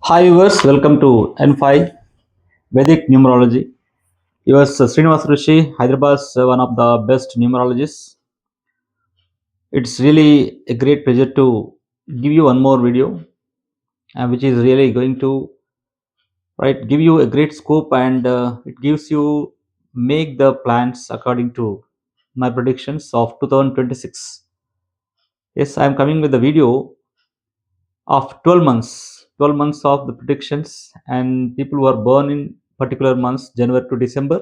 Hi viewers, welcome to N5 Vedic Numerology. Yours Srinivas Rishi, Hyderabad's one of the best numerologists. It's really a great pleasure to give you one more video, which is really going to give you a great scope, and it gives you make the plans according to my predictions of 2026. Yes, I am coming with the video of 12 months, 12 months of the predictions, and people who are born in particular months, January to December,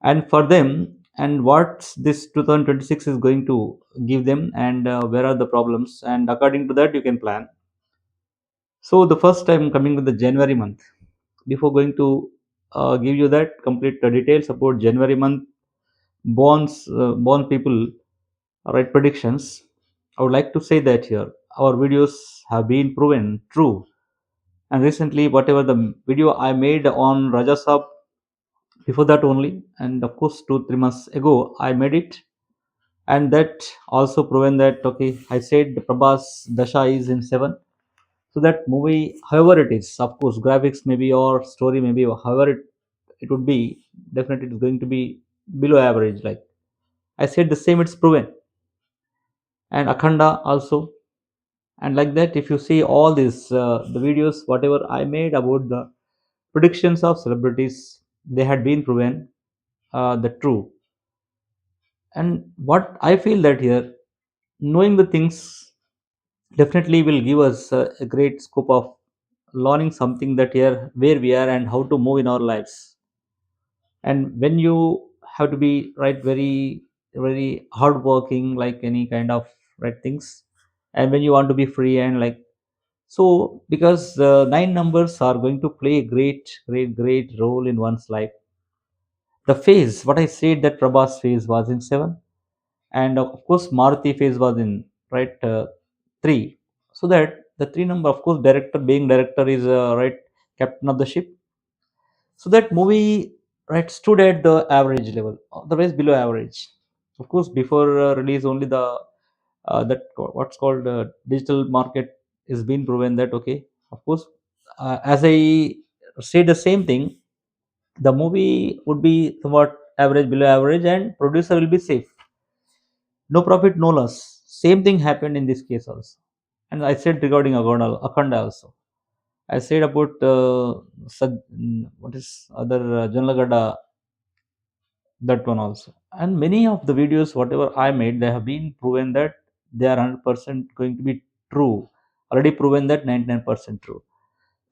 and for them, and what this 2026 is going to give them, and where are the problems, and according to that you can plan. So the first time coming with the January month, before going to give you that complete details about January month born people, right, predictions, I would like to say that here our videos have been proven true. And recently, whatever the video I made on Rajasab, before that only, and of course 2 3 months ago I made it, and that also proven that okay, I said the Prabhas Dasha is in 7. So that movie, however it is, of course graphics maybe or story maybe, however it would be, definitely it's going to be below average, like I said the same, it's proven. And Akhanda also. And like that, if you see all these the videos whatever I made about the predictions of celebrities, they had been proven the true. And what I feel that here, knowing the things definitely will give us a great scope of learning something that here where we are and how to move in our lives. And when you have to be right very very hardworking, like any kind of right things, and when you want to be free and like, so because the nine numbers are going to play a great role in one's life. The phase what I said that Prabhas phase was in 7, and of course Maruti phase was in right 3. So that the 3 number, of course director being director is right captain of the ship. So that movie right stood at the average level, otherwise below average. Of course before release only the that what's called digital market is being proven that okay, of course as I say the same thing, the movie would be somewhat average below average and producer will be safe, no profit no loss. Same thing happened in this case also. And I said regarding Akhanda also, I said about what is other Janlagada, that one also. And many of the videos whatever I made, they have been proven that they are 100% going to be true. Already proven that 99% true.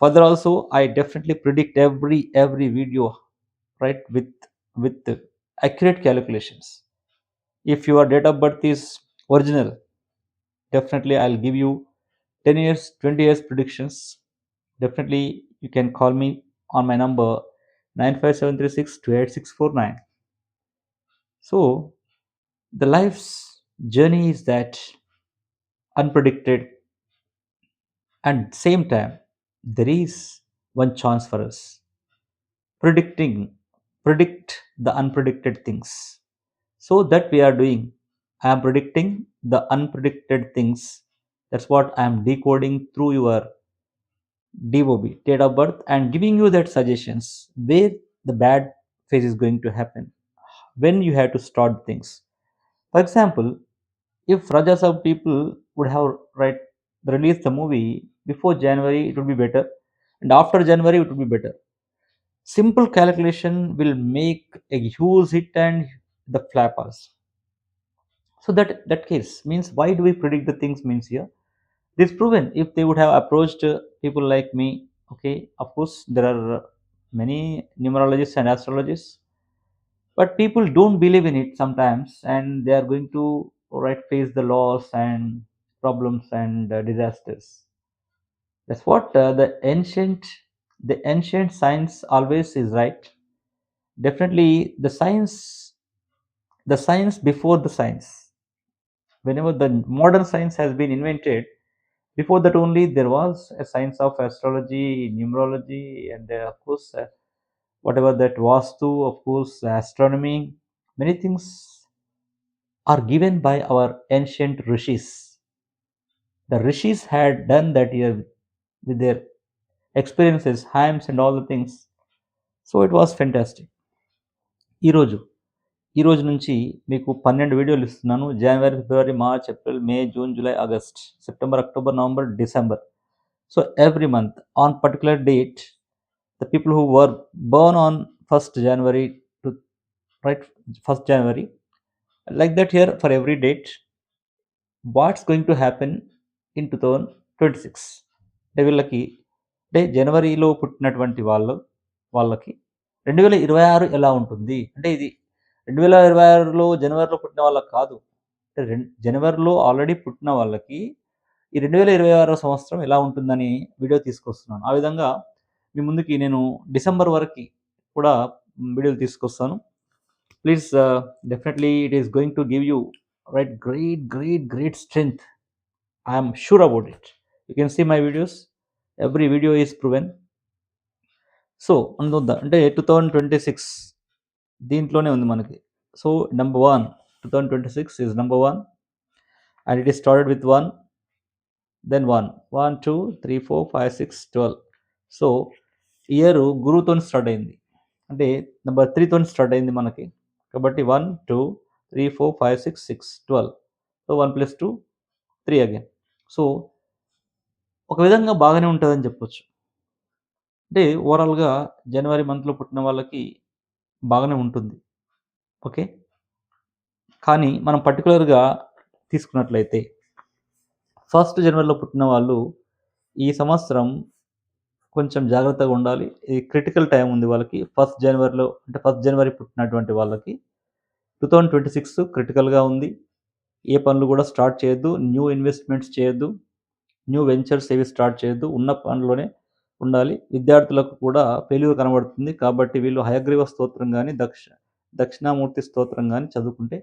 Further also, I definitely predict every video right with accurate calculations. If your date of birth is original, definitely I'll give you 10 years 20 years predictions. Definitely you can call me on my number 95736 28649. So the life's journey is that unpredicted, and same time there is one chance for us predicting predict the unpredicted things. So that we are doing, I am predicting the unpredicted things. That's what I am decoding through your DOB, date of birth, and giving you that suggestions where the bad phase is going to happen, when you have to start things. For example, if Rajasab people would have right released the movie before January, it would be better, and after January, it would be better. Simple calculation will make a huge hit and the flappers. So that case means, why do we predict the things means here? This proven if they would have approached people like me. Okay, of course there are many numerologists and astrologists, but people don't believe in it sometimes, and they are going to right face the loss and problems and disasters. That's what the ancient science always is right. Definitely the science before the science. Whenever the modern science has been invented, before that only there was a science of astrology, numerology, and of course whatever that vastu, of course astronomy. Many things are given by our ancient rishis. The rishis had done that here with their experiences, hymns, and all the things. So it was fantastic. ఈరోజు ఈ రోజు నుంచి మీకు 12 వీడియోలు ఇస్తున్నాను. జనవరి, ఫిబ్రవరి, March, April, May, June, July, August, September, October, November, December. So every month on particular date, the people who were born on 1st January to right 1st January, like that here for every date, what's going to happen in 2026. అంటే వీళ్ళకి అంటే జనవరిలో పుట్టినటువంటి వాళ్ళకి 2026 ఎలా ఉంటుంది అంటే ఇది 2026లో జనవరిలో పుట్టిన వాళ్ళకి కాదు. అంటే జనవరిలో ఆల్రెడీ పుట్టిన వాళ్ళకి ఈ 2026 సంవత్సరం ఎలా ఉంటుందని వీడియో తీసుకొస్తున్నాను. ఆ విధంగా మీ ముందుకి నేను డిసెంబర్ వరకు కూడా వీడియోలు తీసుకొస్తాను. Please definitely it is going to give you right great strength. I am sure about it. You can see my videos, every video is proven. So అందుద్దా అంటే 2026 దీంట్లోనే ఉంది మనకి. So number 1 2026 is number 1 and it is started with 1, then 1 2 3 4 5 6 12. So year గురువుతో start అయింది అంటే number 3తో start అయింది మనకి. కాబట్టి 1 2 3 4 5 6 6 12. So 1 + 2 3 again. సో ఒక విధంగా బాగానే ఉంటుందని చెప్పొచ్చు. అంటే ఓవరాల్‌గా జనవరి మంత్‌లో పుట్టిన వాళ్ళకి బాగానే ఉంటుంది. ఓకే. కానీ మనం పర్టిక్యులర్‌గా తీసుకున్నట్లయితే 1st జనవరిలో పుట్టిన వాళ్ళు ఈ సంవత్సరం కొంచెం జాగ్రత్తగా ఉండాలి. ఇది క్రిటికల్ టైం ఉంది వాళ్ళకి. 1st జనవరిలో అంటే 1st జనవరి పుట్టినటువంటి వాళ్ళకి 2026 క్రిటికల్‌గా ఉంది. ఏ పనులు కూడా స్టార్ట్ చేయొద్దు. న్యూ ఇన్వెస్ట్‌మెంట్స్ చేయొద్దు. న్యూ వెంచర్స్ ఏవి స్టార్ట్ చేయొద్దు. ఉన్న పనిలోనే ఉండాలి. విద్యార్థులకు కూడా ఫెయిల్యూర్ కనబడుతుంది. కాబట్టి వీళ్ళు హయగ్రీవ స్తోత్రం గాని, దక్షిణామూర్తి స్తోత్రం గాని చదువుకుంటే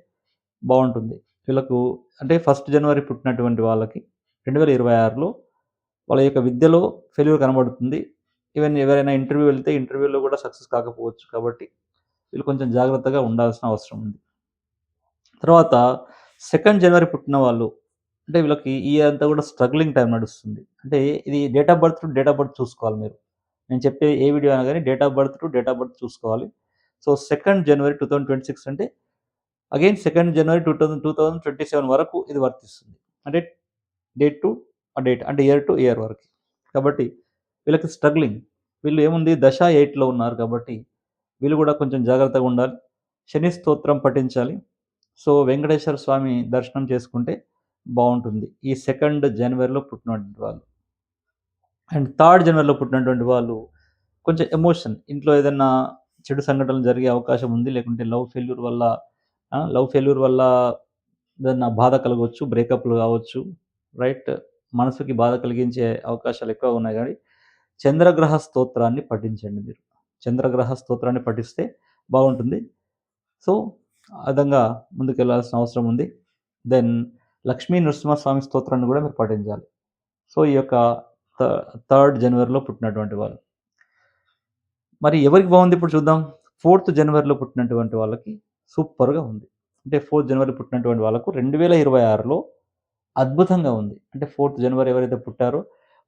బావుంటుంది. వీళ్ళకు అంటే 1st జనవరి పుట్టినటువంటి వాళ్ళకి 2026లో వాళ్ళ యొక్క విద్యలో ఫెయిల్యూర్ కనబడుతుంది. ఈవెన్ ఎవరైనా ఇంటర్వ్యూ వెళ్తే ఇంటర్వ్యూలో కూడా సక్సెస్ కాకపోవచ్చు. కాబట్టి వీళ్ళు కొంచెం జాగ్రత్తగా ఉండాల్సిన అవసరం ఉంది. తర్వాత 2nd జనవరి పుట్టిన వాళ్ళు అంటే వీళ్ళకి ఈ ఇయర్ అంతా కూడా స్ట్రగ్లింగ్ టైం నడుస్తుంది. అంటే ఇది date of birth to date of birth చూసుకోవాలి మీరు. నేను చెప్పే ఏ వీడియో అయినా గానీ date of birth to date of birth చూసుకోవాలి. సో 2nd జనవరి 2026 అంటే అగైన్ 2nd జనవరి 2027 వరకు ఇది వర్తిస్తుంది. అంటే డేట్ టు డేట్ అంటే ఇయర్ టు ఇయర్ వరకు. కాబట్టి వీళ్ళకి స్ట్రగ్లింగ్. వీళ్ళు ఏముంది దశ 8లో ఉన్నారు కాబట్టి వీళ్ళు కూడా కొంచెం జాగ్రత్తగా ఉండాలి. శని స్తోత్రం పఠించాలి. సో వెంకటేశ్వర స్వామి దర్శనం చేసుకుంటే బావుంటుంది. ఈ 2nd జనవరిలో పుట్టినటువంటి వాళ్ళు. అండ్ 3rd జనవరిలో పుట్టినటువంటి వాళ్ళు కొంచెం ఎమోషన్ ఇంట్లో ఏదన్నా చెడు సంఘటనలు జరిగే అవకాశం ఉంది. లేకుంటే లవ్ ఫెయిల్యూర్ వల్ల ఏదన్నా బాధ కలగొచ్చు. బ్రేకప్‌లు కావచ్చు. రైట్. మనసుకి బాధ కలిగించే అవకాశాలు ఎక్కువగా ఉన్నాయి గానీ, చంద్రగ్రహ స్తోత్రాన్ని పఠించండి మీరు. చంద్రగ్రహ స్తోత్రాన్ని పఠిస్తే బాగుంటుంది. సో, ఆ విధంగా ముందుకెళ్ళాల్సిన అవసరం ఉంది. దెన్ లక్ష్మీ నరసింహస్వామి స్తోత్రాన్ని కూడా మీరు పఠించాలి. సో, ఈ యొక్క థ 3rd జనవరిలో పుట్టినటువంటి వాళ్ళు. మరి ఎవరికి బాగుంది ఇప్పుడు చూద్దాం. 4th జనవరిలో పుట్టినటువంటి వాళ్ళకి సూపర్‌గా ఉంది. అంటే 4th జనవరి పుట్టినటువంటి వాళ్ళకు 2026లో అద్భుతంగా ఉంది. అంటే 4th జనవరి ఎవరైతే పుట్టారో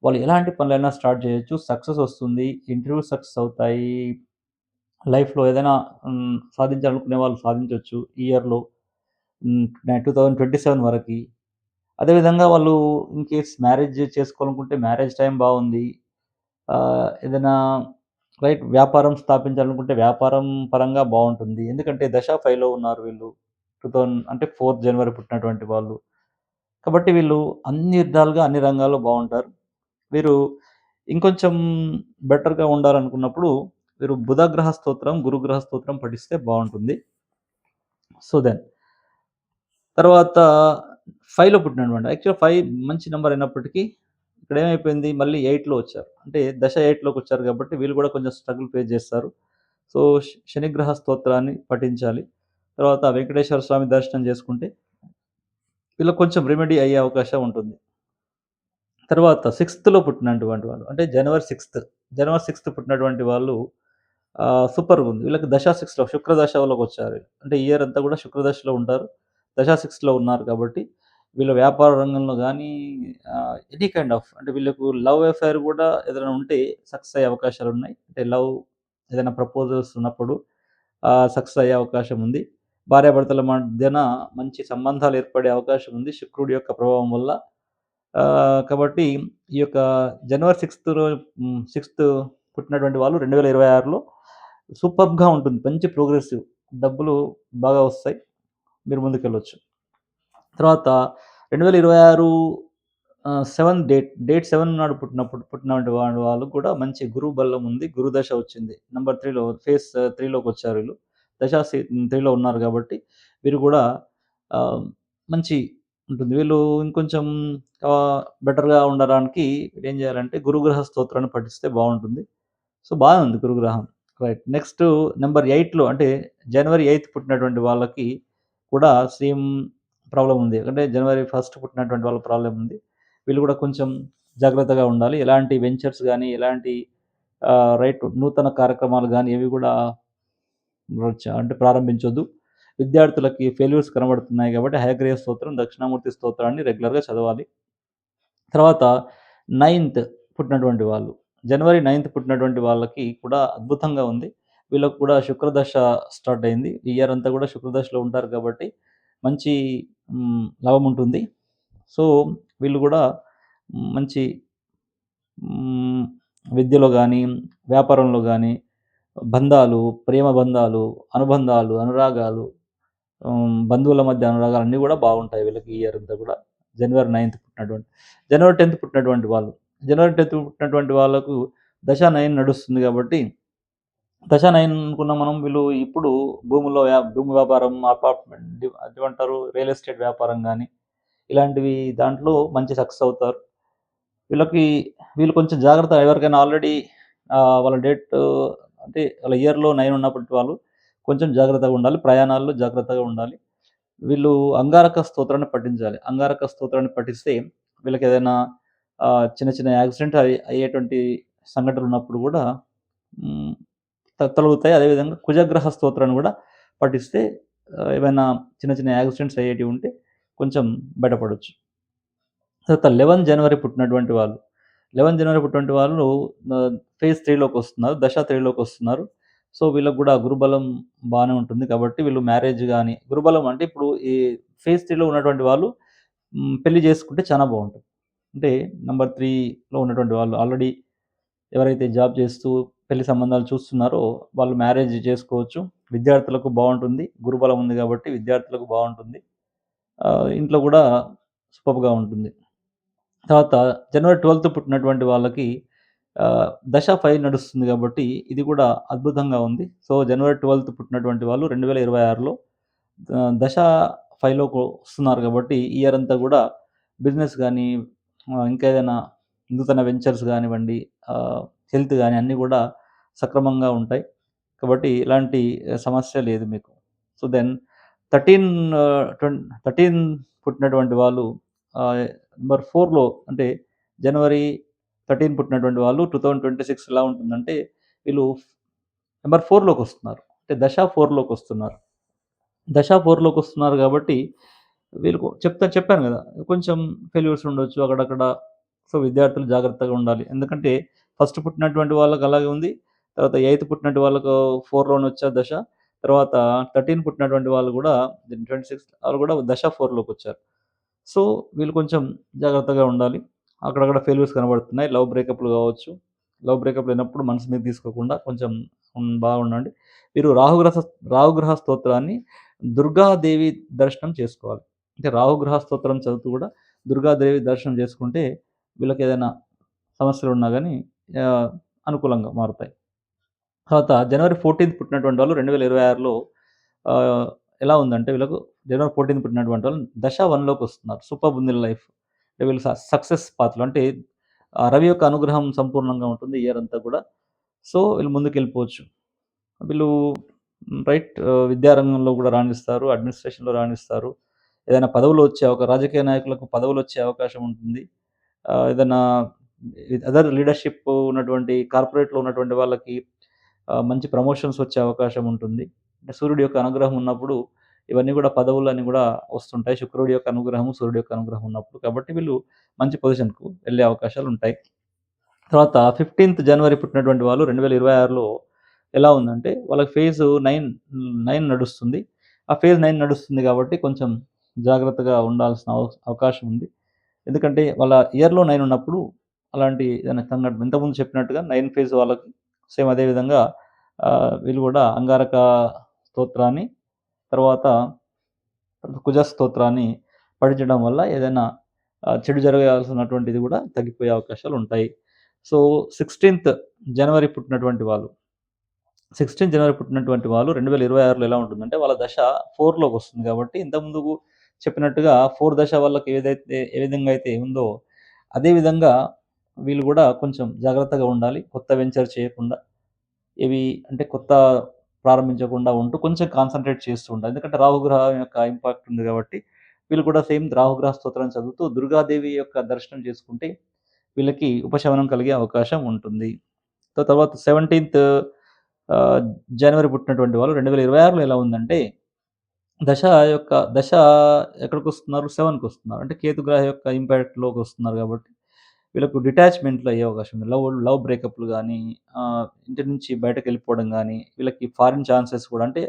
వాళ్ళు ఎలాంటి పనులైనా స్టార్ట్ చేయొచ్చు. సక్సెస్ వస్తుంది. ఇంటర్వ్యూ సక్సెస్ అవుతాయి. లైఫ్‌లో ఏదైనా సాధించాలనుకునే వాళ్ళు సాధించొచ్చు ఈ ఇయర్‌లో. 2027 వరకి. అదేవిధంగా వాళ్ళు ఇన్‌కేస్ మ్యారేజ్ చేసుకోవాలనుకుంటే మ్యారేజ్ టైం బావుంది. ఏదైనా వ్యాపారం స్థాపించాలనుకుంటే వ్యాపారం పరంగా బావుంటుంది. ఎందుకంటే దశ 5లో ఉన్నారు వీళ్ళు. 4th జనవరి పుట్టినటువంటి వాళ్ళు. కాబట్టి వీళ్ళు అన్ని విధాలుగా అన్ని రంగాల్లో బావుంటారు. వీరు ఇంకొంచెం బెటర్‌గా ఉండాలనుకున్నప్పుడు వీరు బుధ గ్రహ స్తోత్రం, గురుగ్రహ స్తోత్రం పఠిస్తే బావుంటుంది. సో, దెన్ తర్వాత 5లో పుట్టినటువంటి యాక్చువల్‌గా 5 మంచి నంబర్ అయినప్పటికీ ఇక్కడ ఏమైపోయింది మళ్ళీ 8లో వచ్చారు. అంటే దశ 8లోకొచ్చారు కాబట్టి వీళ్ళు కూడా కొంచెం స్ట్రగుల్ ఫేస్ చేస్తారు. సో, శనిగ్రహ స్తోత్రాన్ని పఠించాలి. తర్వాత వెంకటేశ్వర స్వామి దర్శనం చేసుకుంటే వీళ్ళకి కొంచెం రెమెడీ అయ్యే అవకాశం ఉంటుంది. తర్వాత 6థ్‌లో పుట్టినటువంటి వాళ్ళు అంటే జనవరి 6థ్ పుట్టినటువంటి వాళ్ళు సూపర్‌గుంది. వీళ్ళకి దశ 6లో శుక్ర దశలోకొచ్చారు. అంటే ఇయర్ అంతా కూడా శుక్ర దశలో ఉంటారు. దశ 6లో ఉన్నారు కాబట్టి వీళ్ళ వ్యాపార రంగంలో గానీ ఎనీ కైండ్ ఆఫ్ అంటే వీళ్ళకు లవ్ అఫైర్ గూడా ఏదైనా ఉంటే సక్సెస్ అయ్యే అవకాశాలున్నాయి. అంటే ఏదైనా ప్రపోజల్స్ ఉన్నప్పుడు సక్సెస్ అయ్యే అవకాశం ఉంది. భార్యాభర్తల మధ్యన మంచి సంబంధాలు ఏర్పడే అవకాశం ఉంది శుక్రుడి యొక్క ప్రభావం వల్ల. కాబట్టి ఈ యొక్క జనవరి 6థ్ పుట్టినటువంటి వాళ్ళు 2026లో సూపర్బ్‌గా ఉంటుంది. మంచి ప్రోగ్రెసివ్ డబ్బులు బాగా వస్తాయి. మీరు ముందుకెళ్ళొచ్చు. తర్వాత 2026 డేట్ 7 నాడు పుట్టినటువంటి వాళ్ళకి కూడా మంచి గురు బలం ఉంది. గురు దశ వచ్చింది. నంబర్ 3లో ఫేజ్ 3లోకొచ్చారు వీళ్ళు. దశ 3లో ఉన్నారు కాబట్టి వీరు కూడా ఆహ్, మంచి ఉంటుంది. వీళ్ళు ఇంకొంచెం బెటర్‌గా ఉండడానికి ఏం చేయాలంటే గురుగ్రహ స్తోత్రాన్ని పఠిస్తే బావుంటుంది. సో, బానే ఉంది గురుగ్రహం. రైట్. నెక్స్టు నంబర్ 8లో అంటే జనవరి 8 పుట్టినటువంటి వాళ్ళకి కూడా సేమ్ ప్రాబ్లమ్ ఉంది. అంటే జనవరి 1 పుట్టినటువంటి వాళ్ళకి ప్రాబ్లమ్ ఉంది. వీళ్ళు కూడా కొంచెం జాగ్రత్తగా ఉండాలి. ఎలాంటి వెంచర్స్ గాని, ఎలాంటి నూతన కార్యక్రమాలు గాని ఏవి కూడా అంటే ప్రారంభించొద్దు. విద్యార్థులకి ఫెయిల్యూర్స్ కనబడుతున్నాయి కాబట్టి హయగ్రీవ స్తోత్రం, దక్షిణామూర్తి స్తోత్రాన్ని రెగ్యులర్‌గా చదవాలి. తర్వాత 9థ్ పుట్టినటువంటి వాళ్ళు. జనవరి 9థ్ పుట్టినటువంటి వాళ్ళకి కూడా అద్భుతంగా ఉంది. వీళ్ళకి కూడా శుక్రదశ స్టార్ట్ అయింది. ఈ ఇయర్ అంతా కూడా శుక్రదశలో ఉంటారు కాబట్టి మంచి లాభముంటుంది. సో, వీళ్ళు కూడా మంచి హ్మ్, విద్యలో గానీ, వ్యాపారంలో గానీ, బంధాలు, ప్రేమ బంధాలు, అనుబంధాలు, అనురాగాలు, బంధువుల మధ్య అనురాగాలు అన్నీ గూడా బాగుంటాయి వీళ్ళకి ఈ ఇయర్ అంతా గూడా. జనవరి 9థ్ పుట్టినటువంటి జనవరి 10థ్ పుట్టినటువంటి వాళ్ళు. జనవరి 10థ్ పుట్టినటువంటి వాళ్ళకు దశ 9 నడుస్తుంది గాబట్టి, దశ 9 అనుకున్న మనం వీళ్ళు ఇప్పుడు భూమి వ్యాపారం, అపార్ట్‌మెంట్ అదేమంటారు రియల్ ఎస్టేట్ వ్యాపారం గానీ, ఇలాంటివి దాంట్లో మంచి సక్సెస్ అవుతారు. వీళ్ళకి వీళ్ళు కొంచెం జాగ్రత్త ఎవరికైనా ఆల్రెడీ వాళ్ళ అంటే వాళ్ళ ఇయర్‌లో 9 ఉన్నప్పటి వాళ్ళు కొంచెం జాగ్రత్తగా ఉండాలి. ప్రయాణాల్లో జాగ్రత్తగా ఉండాలి. వీళ్ళు అంగారక స్తోత్రాన్ని పఠించాలి. అంగారక స్తోత్రాన్ని పఠిస్తే వీళ్ళకేదైనా చిన్న చిన్న యాక్సిడెంట్ అయ్యేటువంటి సంఘటనలున్నప్పుడు గూడా హ్మ్. తొలగుతాయి. అదేవిధంగా కుజగ్రహ స్తోత్రాన్ని గూడా పఠిస్తే ఏవైనా చిన్న చిన్న యాక్సిడెంట్స్ అయ్యేటివి ఉంటే కొంచెం బయటపడొచ్చు. తర్వాత 11 జనవరి పుట్టినటువంటి వాళ్ళు. 11 జనవరి పుట్టినటువంటి వాళ్ళు ఫేజ్ 3లోకొస్తున్నారు. దశ 3లోకొస్తున్నారు. సో, వీళ్ళకి గూడా గురుబలం బానే ఉంటుంది. కాబట్టి వీళ్ళు మ్యారేజ్ గాని గురుబలం అంటే ఇప్పుడు ఈ ఫేజ్ 3లో ఉన్నటువంటి వాళ్ళు పెళ్లి చేసుకుంటే చానా బావుంటుంది. అంటే నంబర్ 3లో ఉన్నటువంటి వాళ్ళు ఆల్రెడీ ఎవరైతే జాబ్ చేస్తూ పెళ్లి సంబంధాలు చూస్తున్నారో వాళ్ళు మ్యారేజ్ చేసుకోవచ్చు. విద్యార్థులకు బావుంటుంది. గురుబలం ఉంది కాబట్టి విద్యార్థులకు బావుంటుంది. ఇంట్లో గూడా సూపర్బ్‌గా ఉంటుంది. తర్వాత జనవరి 12 పుట్టినటువంటి వాళ్ళకి దశ 5 నడుస్తుంది గాబట్టి, ఇది కూడా అద్భుతంగా ఉంది. సో, జనవరి 12 పుట్టినటువంటి వాళ్ళు 2026లో దశ 5లోకి వస్తున్నారు గాబట్టి, ఈ ఇయర్ అంతా గూడా బిజినెస్ గానీ, ఇంకా ఏదైనా నూతన వెంచర్స్ గానివ్వండి, ఆహ్, హెల్త్ గాని అన్నీ గూడా సక్రమంగా ఉంటాయి. కాబట్టి ఎలాంటి సమస్య లేదు మీకు. సో, దెన్ 13 పుట్టినటువంటి వాళ్ళు ఆహ్, నంబర్ 4లో అంటే జనవరి 13 పుట్టినటువంటి వాళ్ళు 2026 ఎలా ఉంటుందంటే వీళ్ళు నంబర్ 4లోకొస్తున్నారు. అంటే దశ 4లోకొస్తున్నారు. దశ 4లోకొస్తున్నారు గాబట్టి వీళ్ళకు చెప్పాను గదా! కొంచెం ఫెయిల్యూర్స్ ఉండొచ్చు అక్కడక్కడ. సో, విద్యార్థులు జాగ్రత్తగా ఉండాలి. ఎందుకంటే ఫస్ట్ పుట్టినటువంటి వాళ్ళకి అలాగే ఉంది. తర్వాత 8 పుట్టినటువంటి వాళ్ళకు 4లోనొచ్చారు దశ. తర్వాత 13 పుట్టినటువంటి వాళ్ళు గూడా 26 వాళ్ళు గూడా దశ 4లోకొచ్చారు. సో, వీళ్ళు కొంచెం జాగ్రత్తగా ఉండాలి. అక్కడక్కడ ఫెయిల్యూర్స్ కనబడుతున్నాయి. లవ్ బ్రేకప్‌లు గావచ్చు. లవ్ బ్రేకప్ లేనప్పుడు మనసు మీద తీసుకోకుండా కొంచెం బాగుండండి. మీరు రాహుగ్రహ స్తోత్రాన్ని దుర్గాదేవి దర్శనం చేసుకోవాలి. అంటే రాహుగ్రహ స్తోత్రం చదువుతూ గూడా దుర్గాదేవి దర్శనం చేసుకుంటే వీళ్ళకేదైనా సమస్యలున్నా గానీ ఆహ్, అనుకూలంగా మారుతాయి. తర్వాత జనవరి 14 పుట్టినటువంటి వాళ్ళు 2026లో ఆహ్, ఎలా ఉందంటే వీళ్ళకు జనవరి 14 పుట్టినటువంటి వాళ్ళు దశ 1లోకొస్తున్నారు. సూపర్బ్ ఉంది లైఫ్. అంటే వీళ్ళు సక్సెస్ పాత్‌లో అంటే రవి యొక్క అనుగ్రహం సంపూర్ణంగా ఉంటుంది ఇయర్ అంతా కూడా. సో, వీళ్ళు ముందుకెళ్ళిపోవచ్చు. వీళ్ళు విద్యా రంగంలో గూడా రాణిస్తారు. అడ్మినిస్ట్రేషన్‌లో రాణిస్తారు. ఏదైనా పదవులు వచ్చే రాజకీయ నాయకులకు పదవులొచ్చే అవకాశం ఉంటుంది. ఏదన్నా అదర్ లీడర్‌షిప్ ఉన్నటువంటి కార్పొరేట్‌లో ఉన్నటువంటి వాళ్ళకి మంచి ప్రమోషన్స్ వచ్చే అవకాశం ఉంటుంది. అంటే సూర్యుడి యొక్క అనుగ్రహం ఉన్నప్పుడు ఇవన్నీ కూడా పదవులన్నీ కూడా వస్తుంటాయి. శుక్రుడి యొక్క అనుగ్రహము, సూర్యుడి యొక్క అనుగ్రహం ఉన్నప్పుడు. కాబట్టి వీళ్ళు మంచి పొజిషన్‌కు వెళ్ళే అవకాశాలుంటాయి. తర్వాత 15థ్ జనవరి పుట్టినటువంటి వాళ్ళు 2026లో ఎలా ఉందంటే వాళ్ళకి ఫేజ్ 9 నడుస్తుంది. ఆ ఫేజ్ 9 నడుస్తుంది కాబట్టి కొంచెం జాగ్రత్తగా ఉండాల్సిన అవకాశం ఉంది. ఎందుకంటే వాళ్ళ ఇయర్‌లో 9 ఉన్నప్పుడు అలాంటి ఏదైనా సంఘటన ఇంతకుముందు చెప్పినట్టుగా 9 ఫేజ్ వాళ్ళకి సేమ్ అదే విధంగా వీళ్ళు కూడా అంగారక స్తోత్రాన్ని, తర్వాత కుజ స్తోత్రాన్ని పఠించడం వల్ల ఏదైనా చెడు జరగాల్సినటువంటిది కూడా తగ్గిపోయే అవకాశాలుంటాయి. సో, 16థ్ జనవరి పుట్టినటువంటి వాళ్ళు 16 జనవరి పుట్టినటువంటి వాళ్ళు 2026లో ఎలా ఉంటుందంటే, వాళ్ళ దశ 4లోకొస్తుంది కాబట్టి, ఇంతకుముందు చెప్పినట్టుగా 4 దశ వాళ్ళకి ఏ విధంగా అయితే ఉందో, అదే విధంగా వీళ్ళు గూడా కొంచెం జాగ్రత్తగా ఉండాలి. కొత్త వెంచర్ చేయకుండా, ఇవి అంటే ప్రారంభించకుండా ఉంటూ కొంచెం కాన్సంట్రేట్ చేస్తూ ఉండాలి. ఎందుకంటే రాహుగ్రహం యొక్క ఇంపాక్ట్ ఉంది కాబట్టి, వీళ్ళు కూడా సేమ్ రాహుగ్రహ స్తోత్రం చదువుతూ దుర్గాదేవి యొక్క దర్శనం చేసుకుంటే, వీళ్ళకి ఉపశమనం కలిగే అవకాశం ఉంటుంది. తర్వాత 17థ్ ఆహ్, జనవరి పుట్టినటువంటి వాళ్ళు 2026లో ఎలా ఉందంటే, దశ దశ ఎక్కడికొస్తున్నారు? 7కొస్తున్నారు. అంటే కేతుగ్రహ యొక్క ఇంపాక్ట్‌లోకొస్తున్నారు కాబట్టి, వీళ్ళకు డిటాచ్‌మెంట్‌లు అయ్యే అవకాశం ఉంది. లవ్ లవ్ బ్రేకప్‌లు గానీ, ఇంటి నుంచి బయటకెళ్ళిపోవడం గానీ, వీళ్ళకి ఫారిన్ ఛాన్సెస్ కూడా అంటే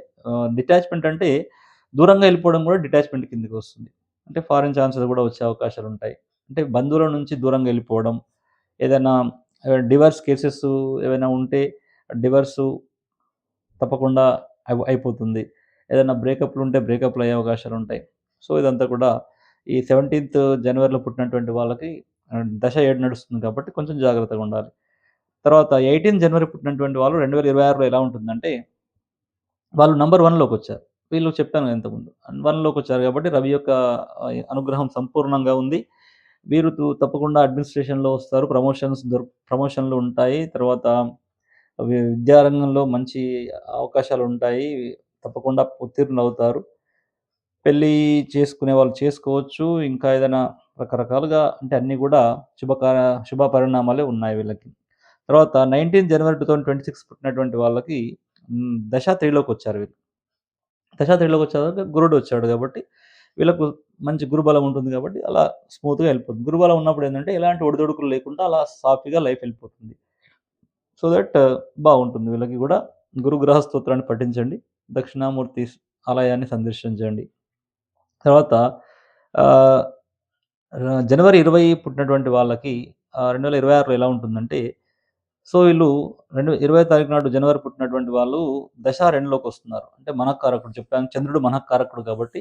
డిటాచ్‌మెంట్ అంటే దూరంగా ఎళ్ళిపోవడం కూడా డిటాచ్‌మెంట్ కిందకొస్తుంది. అంటే ఫారిన్ ఛాన్సెస్ కూడా వచ్చే అవకాశాలుంటాయి. అంటే బంధువుల నుంచి దూరంగా ఎళ్ళిపోవడం, ఏదైనా డివోర్స్ కేసెస్ ఏవైనా ఉంటే డివోర్సు తప్పకుండా అయిపోతుంది. ఏదైనా బ్రేకప్‌లుంటే బ్రేకప్‌లయ్యే అవకాశాలుంటాయి. సో, ఇదంతా కూడా ఈ 17థ్ జనవరిలో పుట్టినటువంటి వాళ్ళకి దశ 7 నడుస్తుంది కాబట్టి కొంచెం జాగ్రత్తగుండాలి. తర్వాత 18 జనవరి పుట్టినటువంటి వాళ్ళు 2026లో ఎలా ఉంటుందంటే, వాళ్ళు నంబర్ 1లోకొచ్చారు. వీళ్ళు చెప్పాను కదా ఇంతకుముందు. 1లోకొచ్చారు కాబట్టి రవి యొక్క అనుగ్రహం సంపూర్ణంగా ఉంది. వీరు తప్పకుండా అడ్మినిస్ట్రేషన్‌లో వస్తారు. ప్రమోషన్‌లు ఉంటాయి. తర్వాత విద్యారంగంలో మంచి అవకాశాలుంటాయి. తప్పకుండా ఉత్తీర్ణులవుతారు. పెళ్లి చేసుకునే వాళ్ళు చేసుకోవచ్చు. ఇంకా ఏదైనా రకరకాలుగా అంటే అన్నీ గూడా శుభ పరిణామాలే ఉన్నాయి వీళ్ళకి. తర్వాత 19 జనవరి 2026 పుట్టినటువంటి వాళ్ళకి దశ 3లోకొచ్చారు వీళ్ళు. దశ 3లోకొచ్చాక గురుడొచ్చాడు గాబట్టి, వీళ్ళకు మంచి గురుబలం ఉంటుంది గాబట్టి, అలా స్మూత్‌గా ఎళ్ళిపోతుంది. గురుబలం ఉన్నప్పుడేందంటే, ఎలాంటి ఒడిదుడుకులు లేకుండా అలా సాఫీగా లైఫ్ ఎళ్ళిపోతుంది. సో దట్ బావుంటుంది. వీళ్ళకి గూడా గురుగ్రహ స్తోత్రాన్ని పఠించండి. దక్షిణామూర్తి ఆలయాన్ని సందర్శించండి. తర్వాత ఆహ్, జనవరి 20 పుట్టినటువంటి వాళ్ళకి 2026లో ఎలా ఉంటుందంటే, సో వీళ్ళు 20 తారీఖు నాడు జనవరి పుట్టినటువంటి వాళ్ళు దశ 2లోకొస్తున్నారు. అంటే మనఃకారకుడు చెప్పాను. చంద్రుడు మనఃకారకుడు కాబట్టి,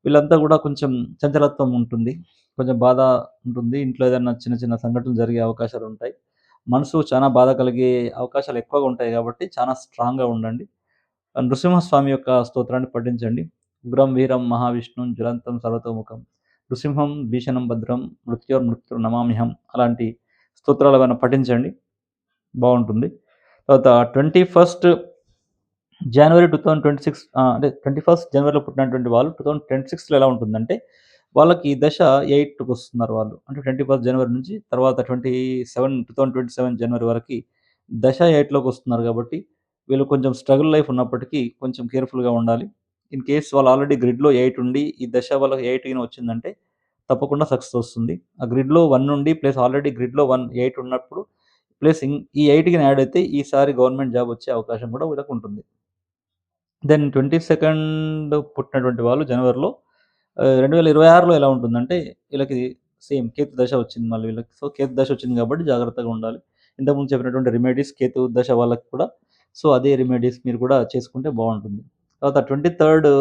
వీళ్ళంతా గూడా కొంచెం చంచలత్వం ఉంటుంది. కొంచెం బాధ ఉంటుంది. ఇంట్లో ఏదన్నా చిన్న చిన్న సంఘటనలు జరిగే అవకాశాలుంటాయి. మనసు చానా బాధ కలిగే అవకాశాలు ఎక్కువగా ఉంటాయి గాబట్టి, చానా స్ట్రాంగ్‌గా ఉండండి. నృసింహస్వామి యొక్క స్తోత్రాన్ని పఠించండి. ఉగ్రం వీరం మహావిష్ణుం జ్వలంతం సర్వతోముఖం. నృసింహం భీషణం భద్రం మృత్యుర్నమామ్యహం అలాంటి స్తోత్రాలేవన్నా పఠించండి. బావుంటుంది. తర్వాత 21 జనవరి 2026 అంటే 21 జనవరిలో పుట్టినటువంటి వాళ్ళు 2026లో ఎలా ఉంటుందంటే, వాళ్ళకి దశ 8కొస్తున్నారు వాళ్ళు. అంటే 21 జనవరి నుంచి తర్వాత 2027 జనవరి వరకి దశ 8లోకొస్తున్నారు కాబట్టి, వీళ్ళు కొంచెం స్ట్రగుల్ లైఫ్ ఉన్నప్పటికీ కొంచెం కేర్‌ఫుల్‌గా ఉండాలి. ఇన్ కేస్ వాళ్ళు ఆల్రెడీ గ్రిడ్‌లో 8 ఉండి, ఈ దశ వాళ్ళకి 8 గిన వచ్చిందంటే తప్పకుండా సక్సెస్ వస్తుంది. ఆ గ్రిడ్‌లో 1 ఉండి ప్లస్ ఆల్రెడీ గ్రిడ్‌లో 8 ఉన్నప్పుడు ప్లస్ ఈ 8 గిన యాడ్ అయితే ఈసారి గవర్నమెంట్ జాబ్ వచ్చే అవకాశం కూడా వీళ్ళకుంటుంది. దెన్ 22 పుట్టినటువంటి వాళ్ళు జనవరిలో 2026లో ఎలా ఉంటుందంటే, వీళ్ళకి సేమ్ కేతు దశ వచ్చింది మళ్ళీ వీళ్ళకి. సో, కేతు దశ వచ్చింది కాబట్టి జాగ్రత్తగా ఉండాలి. ఇంతకుముందు చెప్పినటువంటి రెమెడీస్ కేతు దశ వాళ్ళకి కూడా సో, అదే రెమెడీస్ మీరు కూడా చేసుకుంటే బావుంటుంది. తర్వాత 23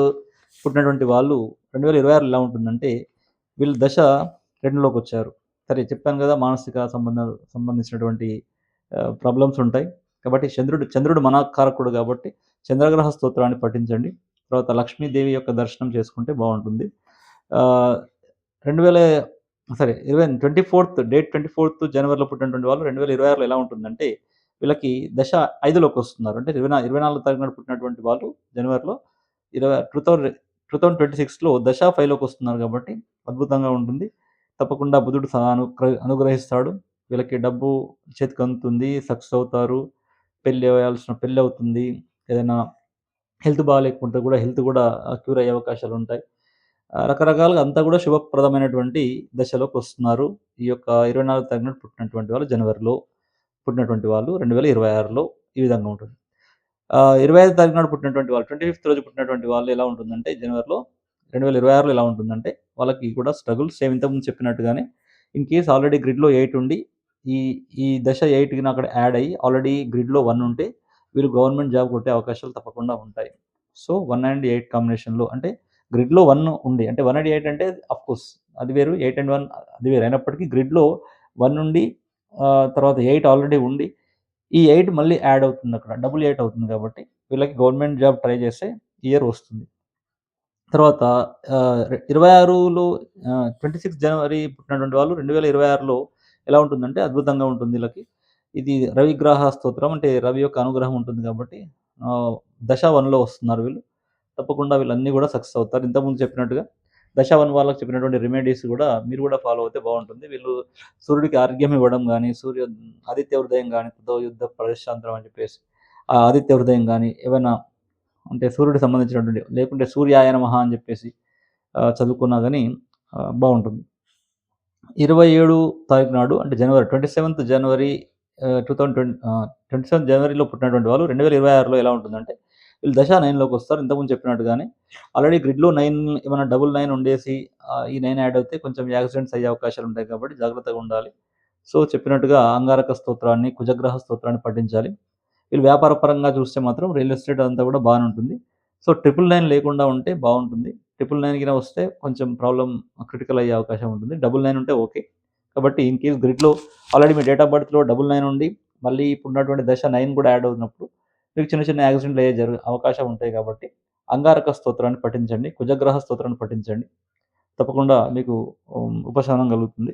పుట్టినటువంటి వాళ్ళు 2026లో ఎలా ఉంటుందంటే, వీళ్ళు దశ 2లోకొచ్చారు. సరే చెప్పాను గదా! మానసిక సంబంధించినటువంటి ప్రాబ్లమ్స్ ఉంటాయి. కాబట్టి చంద్రుడు మనఃకారకుడు కాబట్టి చంద్రగ్రహ స్తోత్రాన్ని పఠించండి. తర్వాత లక్ష్మీదేవి యొక్క దర్శనం చేసుకుంటే బావుంటుంది. ఆహ్, 2000 సారీ 24థ్ జనవరిలో పుట్టినటువంటి వాళ్ళు 2026లో ఎలా ఉంటుందంటే, వీళ్ళకి దశ 5లోకొస్తున్నారు. అంటే 24 తారీఖు నాడు పుట్టినటువంటి వాళ్ళు జనవరిలో ఇరవై 2026లో దశ 5లోకొస్తున్నారు కాబట్టి అద్భుతంగా ఉంటుంది. తప్పకుండా బుధుడు అనుగ్రహిస్తాడు. వీళ్ళకి డబ్బు చేతికందుతుంది. సక్సెస్ అవుతారు. పెళ్లవుతుంది. ఏదైనా హెల్త్ బాగాలేకుంటే కూడా హెల్త్ కూడా క్యూర్ అయ్యే అవకాశాలుంటాయి. రకరకాలుగా అంతా కూడా శుభప్రదమైనటువంటి దశలోకొస్తున్నారు. ఈ యొక్క 24 తారీఖున పుట్టినటువంటి వాళ్ళు జనవరిలో పుట్టినటువంటి వాళ్ళు 2026లో ఈ విధంగా ఉంటుంది. 25 తారీఖు నాడు పుట్టినటువంటి వాళ్ళు 25థ్ రోజు పుట్టినటువంటి వాళ్ళు ఎలా ఉంటుందంటే జనవరిలో 2026లో ఎలా ఉంటుందంటే వాళ్ళకి కూడా స్ట్రగుల్ సేమ్ ఇంతకుముందు చెప్పినట్టుగానే ఇన్ కేస్ ఆల్రెడీ గ్రిడ్‌లో 8 ఉండి ఈ ఈ దశ 8కి అక్కడ యాడ్ అయ్యి ఆల్రెడీ గ్రిడ్‌లో 1 ఉంటే వీళ్ళు గవర్నమెంట్ జాబ్ కొట్టే అవకాశాలు తప్పకుండా ఉంటాయి. సో, 1 అండ్ 8 కాంబినేషన్‌లో అంటే గ్రిడ్‌లో 1 ఉంది. అంటే 1 అండ్ 8 అంటే ఆఫ్‌కోర్స్ అది వేరు. 8 అండ్ 1 అది వేరు. అయినప్పటికీ గ్రిడ్‌లో 1 ఉండి తర్వాత 8 ఆల్రెడీ ఉండి ఈ 8 మళ్ళీ యాడ్ అవుతుందక్కడ. డబుల్ 8 అవుతుంది కాబట్టి వీళ్ళకి గవర్నమెంట్ జాబ్ ట్రై చేస్తే ఇయర్ వస్తుంది. తర్వాత 26లో 26 జనవరి పుట్టినటువంటి వాళ్ళు 2026లో ఎలా ఉంటుందంటే అద్భుతంగా ఉంటుంది ఈళ్ళకి. ఇది రవిగ్రహ స్తోత్రం అంటే రవి యొక్క అనుగ్రహం ఉంటుంది కాబట్టి ఆహ్, దశ 1లో వస్తున్నారు వీళ్ళు. తప్పకుండా వీళ్ళన్నీ గూడా సక్సెస్ అవుతారు. ఇంతకుముందు చెప్పినట్టుగా దశ 1 వాళ్ళకి చెప్పినటువంటి రెమెడీస్ గూడా మీరు గూడా ఫాలో అవుతే బావుంటుంది. వీళ్ళు సూర్యుడికి అర్ఘ్యం ఇవ్వడం గాని, ఆదిత్య హృదయం గాని, కృతో యుద్ధ ప్రశాంతరం అని చెప్పేసి ఆ ఆదిత్య హృదయం గాని, ఏవైనా అంటే సూర్యుడికి సంబంధించినటువంటి లేకుంటే సూర్యాయ నమః అని చెప్పేసి చదువుకున్నా గాని బావుంటుంది. 27 తారీఖు నాడు అంటే జనవరి 27థ్ జనవరి 27థ్ జనవరిలో పుట్టినటువంటి వాళ్ళు 2026లో ఎలా ఉంటుందంటే, వీళ్ళు దశ 9లోకొస్తారు. ఇంతకుముందు చెప్పినట్టుగానే. ఆల్రెడీ గ్రిడ్‌లో 9 ఏమైనా డబుల్ 9 ఉండేసి ఈ 9 యాడ్ అవుతే కొంచెం యాక్సిడెంట్స్ అయ్యే అవకాశాలుంటాయి కాబట్టి జాగ్రత్తగా ఉండాలి. సో, చెప్పినట్టుగా అంగారక స్తోత్రాన్ని, కుజగ్రహ స్తోత్రాన్ని పఠించాలి. వీళ్ళు వ్యాపార పరంగా చూస్తే మాత్రం రియల్ ఎస్టేట్ అదంతా కూడా బానే ఉంటుంది. సో, 999 లేకుండా ఉంటే బావుంటుంది. 999 గిన వస్తే కొంచెం ప్రాబ్లమ్ క్రిటికల్ అయ్యే అవకాశం ఉంటుంది. 99 ఉంటే ఓకే. కాబట్టి ఇన్ కేస్ గ్రిడ్‌లో ఆల్రెడీ మీ డేట్ ఆఫ్ బర్త్‌లో 99 ఉండి, మళ్ళీ ఇప్పుడున్నటువంటి దశ 9 కూడా యాడ్ అవుతున్నప్పుడు మీకు చిన్న చిన్న యాక్సిడెంట్లు అయ్యే అవకాశం ఉంటాయి కాబట్టి, అంగారక స్తోత్రాన్ని పఠించండి. కుజగ్రహ స్తోత్రాన్ని పఠించండి. తప్పకుండా మీకు ఉపశమనం కలుగుతుంది.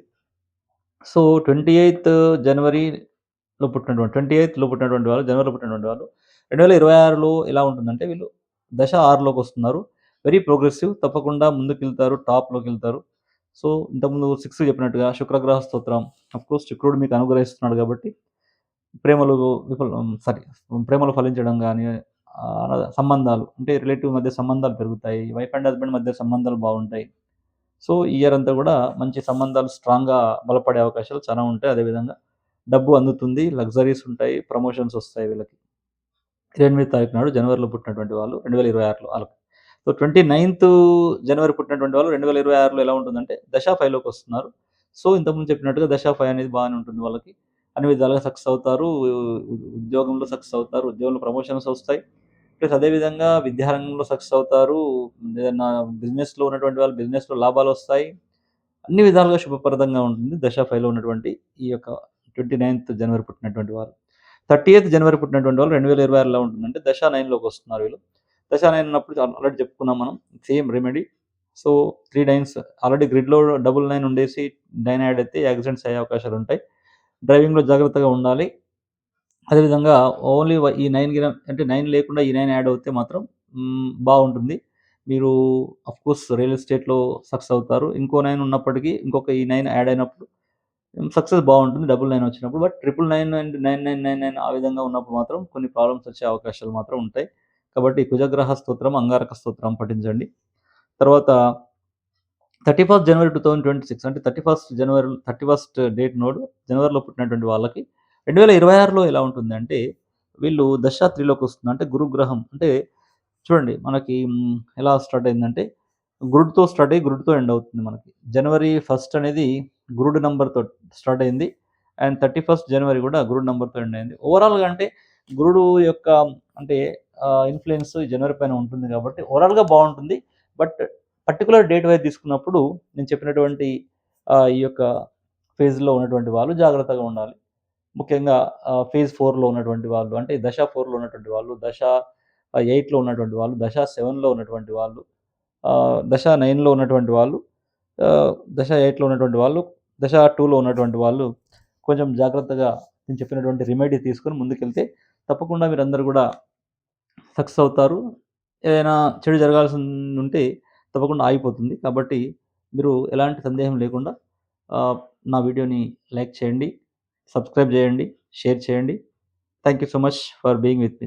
సో, 28థ్ జనవరిలో పుట్టినటువంటి 28థ్‌లో పుట్టినటువంటి వాళ్ళు, జనవరిలో పుట్టినటువంటి వాళ్ళు 2026లో ఎలా ఉంటుందంటే వీళ్ళు దశ 6లోకొస్తున్నారు. వెరీ ప్రోగ్రెసివ్ తప్పకుండా ముందుకెళ్తారు. టాప్‌లోకెళ్తారు. సో, ఇంతకుముందు 6 చెప్పినట్టుగా శుక్రగ్రహ స్తోత్రం ఆఫ్‌కోర్స్ శుక్రుడు మీకు అనుగ్రహిస్తున్నాడు కాబట్టి ప్రేమలు ప్రేమలు ఫలించడం గాని, సంబంధాలు అంటే రిలేటివ్ మధ్య సంబంధాలు పెరుగుతాయి. వైఫ్ అండ్ హస్బాండ్ మధ్య సంబంధాలు బావుంటాయి. సో, ఈ ఇయర్ అంతా గూడా మంచి సంబంధాలు స్ట్రాంగ్‌గా బలపడే అవకాశాలు చాలా ఉంటాయి. అదేవిధంగా డబ్బు అందుతుంది, లగ్జరీస్ ఉంటాయి, ప్రమోషన్స్ ఒస్తాయి వీళ్ళకి. 28 తారీఖు నాడు జనవరిలో పుట్టినటువంటి వాళ్ళు 2026లో ఆళ్ళకి. సో, 29థ్ జనవరి పుట్టినటువంటి వాళ్ళు 2026లో ఎలా ఉంటుందంటే దశ 5లోకొస్తున్నారు. సో, ఇంతకుముందు చెప్పినట్టుగా దశ 5 అనేది బాగానే ఉంటుంది వాళ్ళకి. అన్ని విధాలుగా సక్సెస్ అవుతారు. ఉద్యోగంలో సక్సెస్ అవుతారు. ఉద్యోగంలో ప్రమోషన్స్ ఒస్తాయి. ప్లస్ అదే విధంగా విద్యారంగంలో సక్సెస్ అవుతారు. ఏదన్నా బిజినెస్‌లో ఉన్నటువంటి వాళ్ళు బిజినెస్‌లో లాభాలొస్తాయి. అన్ని విధాలుగా శుభప్రదంగా ఉంటుంది. దశ 5లో ఉన్నటువంటి ఈ యొక్క 29థ్ జనవరి పుట్టినటువంటి వారు. 30థ్ జనవరి పుట్టినటువంటి వాళ్ళు 2026 ఎలా ఉంటుందంటే దశ 9లోకొస్తున్నారు వీళ్ళు. దశ 9 ఉన్నప్పుడు ఆల్రెడీ చెప్పుకున్నాం మనం. Same remedy. So, 3 nines already గ్రిడ్‌లో డబుల్ 9 ఉండేసి 9 యాడ్ అయితే యాక్సిడెంట్స్ అయ్యే అవకాశాలుంటాయి. డ్రైవింగ్‌లో జాగ్రత్తగా ఉండాలి. అదేవిధంగా ఓన్లీ ఈ 9 అంటే 9 లేకుండా ఈ 9 యాడ్ అవుతే మాత్రం బావుంటుంది. మీరు ఆఫ్‌కోర్స్ రియల్ ఎస్టేట్‌లో సక్సెస్ అవుతారు. ఇంకో 9 ఉన్నప్పటికీ ఇంకొక ఈ 9 యాడ్ అయినప్పుడు సక్సెస్ బావుంటుంది. డబుల్ 9 వచ్చినప్పుడు. బట్ 999 అండ్ 9999 ఆ విధంగా ఉన్నప్పుడు మాత్రం కొన్ని ప్రాబ్లమ్స్ వచ్చే అవకాశాలు మాత్రం ఉంటాయి. కాబట్టి కుజగ్రహ స్తోత్రం, అంగారక స్తోత్రం పఠించండి. తర్వాత 31 జనవరి 2026 అంటే 31 డేట్ నోడు జనవరిలో పుట్టినటువంటి వాళ్ళకి 2026లో ఎలా ఉంటుందంటే, వీళ్ళు దశ 3లోకొస్తుంది. అంటే గురుగ్రహం అంటే చూడండి మనకి ఎలా స్టార్ట్ అయిందంటే, గురుడుతో స్టార్ట్ అయ్యి గురుడుతో ఎండ్ అవుతుంది మనకి. జనవరి 1 అనేది గురుడు నంబర్‌తో స్టార్ట్ అయింది. అండ్ 31 జనవరి కూడా గురుడు నంబర్‌తో ఎండ్ అయింది. ఓవరాల్‌గా అంటే గురుడు యొక్క అంటే ఇన్‌ఫ్లూయెన్స్ జనవరి పైన ఉంటుంది కాబట్టి ఓవరాల్‌గా బావుంటుంది. బట్ పర్టిక్యులర్ డేట్ వైస్ తీసుకున్నప్పుడు నేను చెప్పినటువంటి ఈ యొక్క ఫేజ్‌లో ఉన్నటువంటి వాళ్ళు జాగ్రత్తగా ఉండాలి. ముఖ్యంగా ఫేజ్ 4లో ఉన్నటువంటి వాళ్ళు అంటే దశ 4లో ఉన్నటువంటి వాళ్ళు, దశ 8లో ఉన్నటువంటి వాళ్ళు, దశ 7లో ఉన్నటువంటి వాళ్ళు, దశ 9లో ఉన్నటువంటి వాళ్ళు, దశ 8లో ఉన్నటువంటి వాళ్ళు, దశ 2లో ఉన్నటువంటి వాళ్ళు కొంచెం జాగ్రత్తగా నేను చెప్పినటువంటి రెమెడీ తీసుకొని ముందుకెళ్తే తప్పకుండా మీరందరూ గూడా సక్సెస్ అవుతారు. ఏదైనా చెడు జరగాల్సిందుంటే తప్పకుండా ఆగిపోతుంది. కాబట్టి మీరు ఎలాంటి సందేహం లేకుండా ఆహ్, నా వీడియోని లైక్ చేయండి, సబ్స్క్రైబ్ జేయండి, షేర్ చేయండి. Thank you so much for being with me.